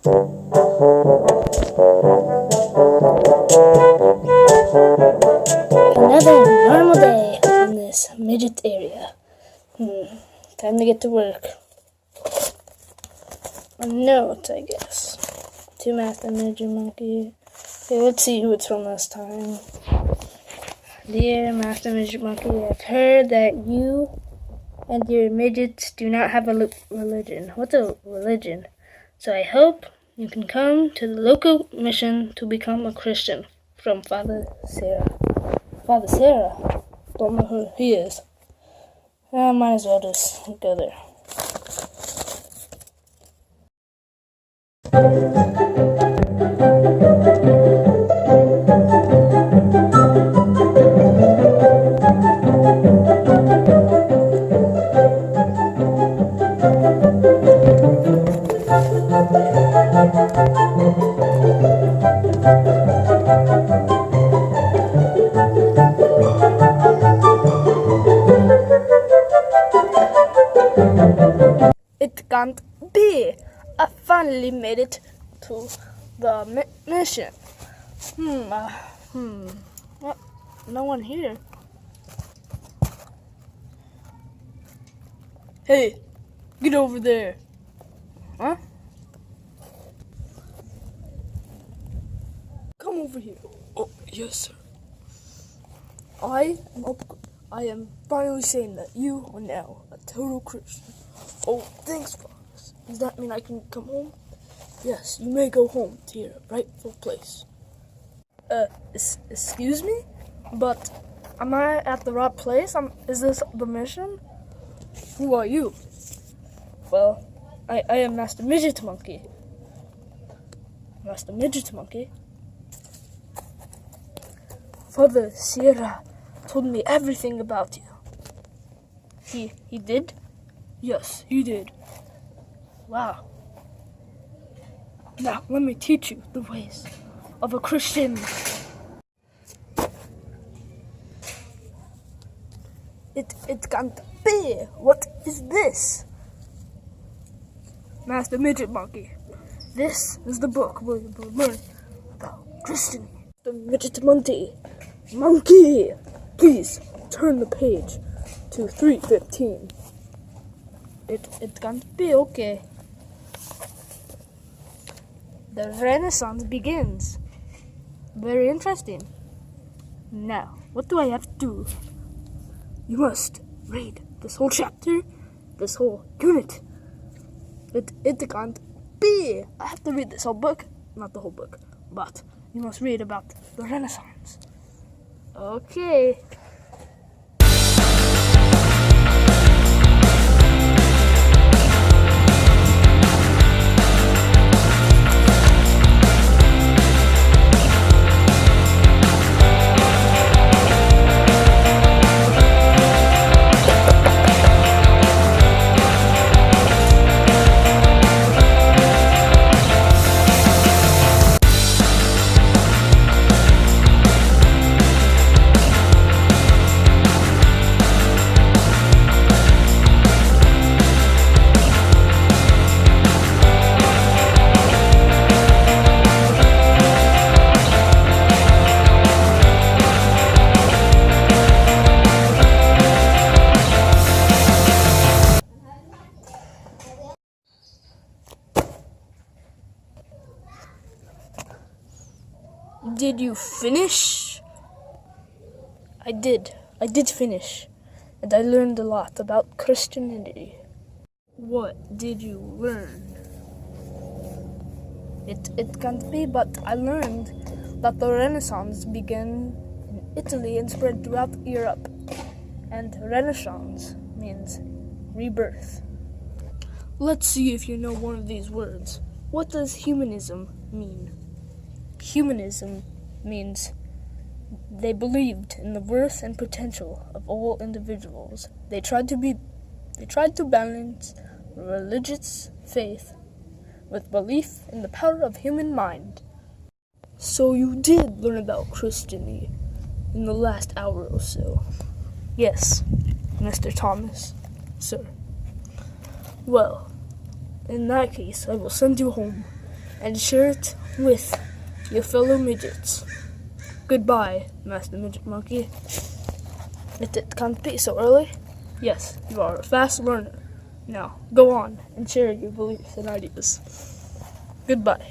Another normal day on this midget area. Time to get to work. A note, I guess. To Master Midget Monkey. Okay, let's see who it's from this time. Dear Master Midget Monkey, I've heard that you and your midgets do not have a religion. What's a religion? So I hope you can come to the local mission to become a Christian. From Father Sarah. Father Sarah? Don't know who he is. I might as well just go there. It can't be! I finally made it to the mission. What? No one here. Hey, get over there. Huh? Come over here. Oh, yes, sir. I am finally saying that you are now a total Christian. Oh, thanks, Father. Does that mean I can come home? Yes, you may go home to your rightful place. Excuse me? But am I at the right place? Is this the mission? Who are you? Well, I am Master Midget Monkey. Master Midget Monkey? Father Sierra told me everything about you. He did? Yes, he did. Wow. Now, let me teach you the ways of a Christian. It can't be. What is this? Master Midget Monkey, this is the book where you will learn about Christian. The Midget Monkey, please turn the page to 315. It can't be. Okay. The Renaissance begins. Very interesting. Now, what do I have to do? You must read this whole chapter, this whole unit. It can't be. I have to read this whole book. Not the whole book, but you must read about the Renaissance. Okay. Did you finish? I did finish. And I learned a lot about Christianity. What did you learn? It can't be, but I learned that the Renaissance began in Italy and spread throughout Europe. And Renaissance means rebirth. Let's see if you know one of these words. What does humanism mean? Humanism means they believed in the worth and potential of all individuals. They tried to balance religious faith with belief in the power of human mind. So you did learn about Christianity in the last hour or so. Yes, Mr. Thomas, sir. Well, in that case, I will send you home. and share it with your fellow midgets. Goodbye, Master Midget Monkey. It can't be so early. Yes, you are a fast learner. Now, go on and share your beliefs and ideas. Goodbye.